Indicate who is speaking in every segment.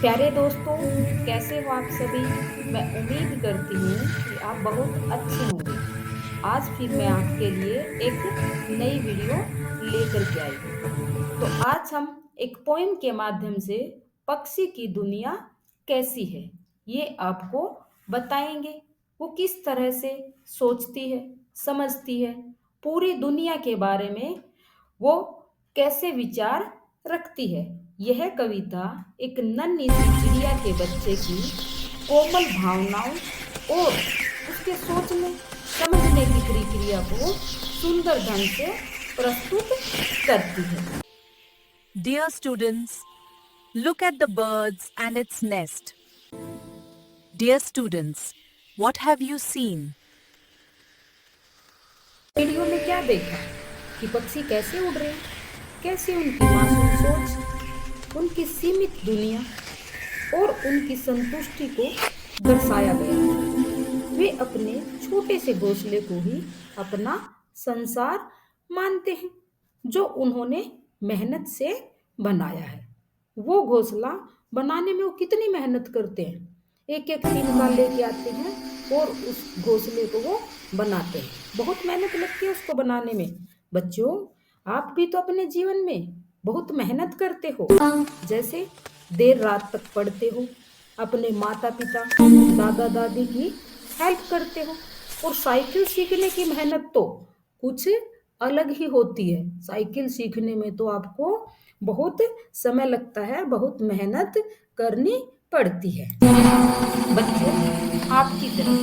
Speaker 1: प्यारे दोस्तों, कैसे हो आप सभी? मैं उम्मीद करती हूँ कि आप बहुत अच्छे होंगे। आज फिर मैं आपके लिए एक नई वीडियो लेकर के आई हूँ। तो आज हम एक पोएम के माध्यम से पक्षी की दुनिया कैसी है, ये आपको बताएंगे। वो किस तरह से सोचती है, समझती है, पूरी दुनिया के बारे में वो कैसे विचार रखती है। यह कविता एक नन्ही सी चिड़िया के बच्चे की कोमल भावनाओं और उसके सोचने समझने की प्रक्रिया को सुंदर ढंग से प्रस्तुत करती है।
Speaker 2: Dear students, look at the birds and its nest. Dear students, what have you seen?
Speaker 1: Video में क्या देखा कि पक्षी कैसे उड़ रहे हैं, कैसे उनकी मासूम सोच, उनकी सीमित दुनिया और उनकी संतुष्टि को दर्शाया गया। वे अपने छोटे से घोंसले को ही अपना संसार मानते हैं, जो उन्होंने मेहनत से बनाया है। वो घोंसला बनाने में वो कितनी मेहनत करते हैं, एक एक तिनका लेके आते हैं और उस घोंसले को वो बनाते हैं। बहुत मेहनत लगती है उसको बनाने में। बच्चों, आप भी तो अपने जीवन में बहुत मेहनत करते हो। जैसे देर रात तक पढ़ते हो, अपने माता पिता दादा दादी की हेल्प करते हो, और साइकिल सीखने की मेहनत तो कुछ अलग ही होती है। साइकिल सीखने में तो आपको बहुत समय लगता है, बहुत मेहनत करनी पड़ती है। बच्चों, आपकी तरह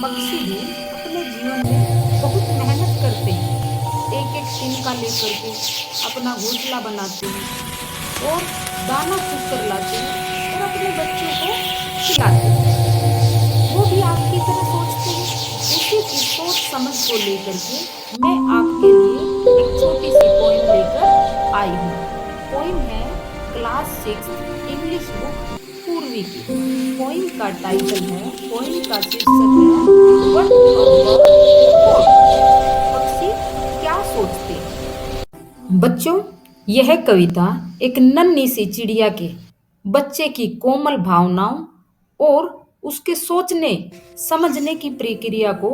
Speaker 1: पक्षी भी अपने जीवन में बहुत मेहनत करते हैं। एक एक तिनका लेकर के अपना घोंसला बनाते हैं और दाना चुग कर लाते हैं और अपने बच्चों को खिलाते हैं। वो भी आपकी तरह सोचते हैं। उसी की सोच समझ को लेकर के मैं आपके लिए एक छोटी सी पोइम लेकर आई हूँ। पोइम है क्लास 6 इंग्लिश बुक पूर्वी की। पोइम का टाइटल है, पोइम का शीर्षक है व्हाट अ बर्ड थॉट। पक्षी क्या सोचते हैं। बच्चों, यह कविता एक नन्ही सी चिड़िया के बच्चे की कोमल भावनाओं और उसके सोचने समझने की प्रक्रिया को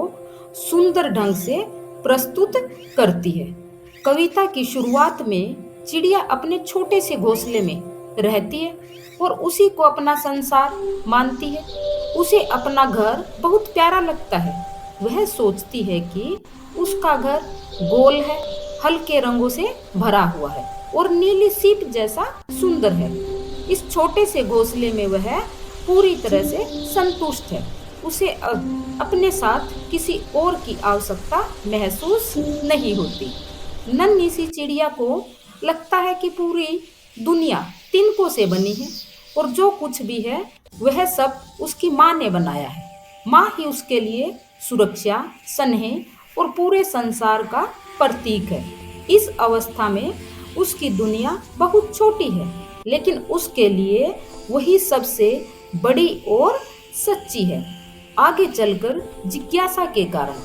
Speaker 1: सुंदर ढंग से प्रस्तुत करती है। कविता की शुरुआत में चिड़िया अपने छोटे से घोंसले में रहती है और उसी को अपना संसार मानती है। उसे अपना घर बहुत प्यारा लगता है। वह सोचती है कि उसका घर गोल है, हल्के रंगों से भरा हुआ है और नीली सीप जैसा सुंदर है। इस छोटे से घोंसले में वह पूरी तरह से संतुष्ट है। उसे अपने साथ किसी और की आवश्यकता महसूस नहीं होती। नन्ही सी चिड़िया को लगता है कि पूरी दुनिया तिनकों से बनी है और जो कुछ भी है वह सब उसकी माँ ने बनाया है। माँ ही उसके लिए सुरक्षा, स्नेह और पूरे संसार का प्रतीक है। इस अवस्था में उसकी दुनिया बहुत छोटी है, लेकिन उसके लिए वही सबसे बड़ी और सच्ची है। आगे चलकर जिज्ञासा के कारण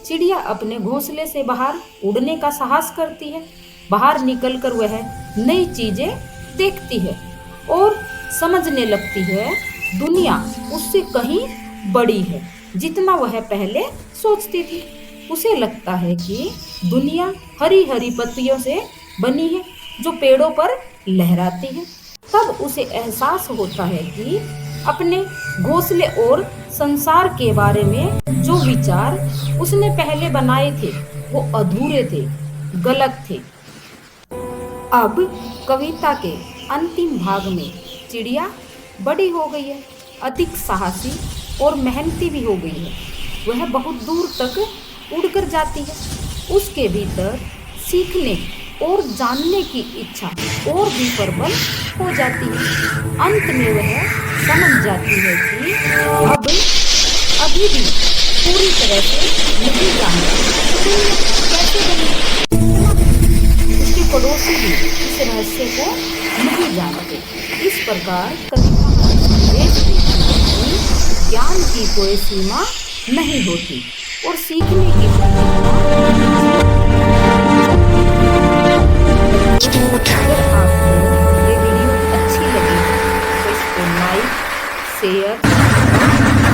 Speaker 1: चिड़िया अपने घोंसले से बाहर उड़ने का साहस करती है। बाहर निकलकर वह नई चीजें देखती है और समझने लगती है दुनिया उससे कहीं बड़ी है जितना वह पहले सोचती थी। उसे लगता है कि दुनिया हरी हरी पत्तियों से बनी है जो पेड़ों पर लहराती है। तब उसे एहसास होता है कि अपने घोंसले और संसार के बारे में जो विचार उसने पहले बनाए थे वो अधूरे थे, गलत थे। अब कविता के अंतिम भाग में चिड़िया बड़ी हो गई है, अधिक साहसी और मेहनती भी हो गई है। वह बहुत दूर तक उड़कर जाती है। उसके भीतर सीखने और जानने की इच्छा और भी प्रबल हो जाती है। अंत में वह समझ जाती है कि अब अभी भी पूरी तरह से नहीं जानती दुनिया कैसे बनी। उसके पड़ोसी भी इस रहस्य को नहीं जानते। इस प्रकार कविता का संदेश देती है कि ज्ञान की कोई सीमा नहीं होती और सीखने की अगर आपको ये वीडियो अच्छी लगी तो इसको लाइक, शेयर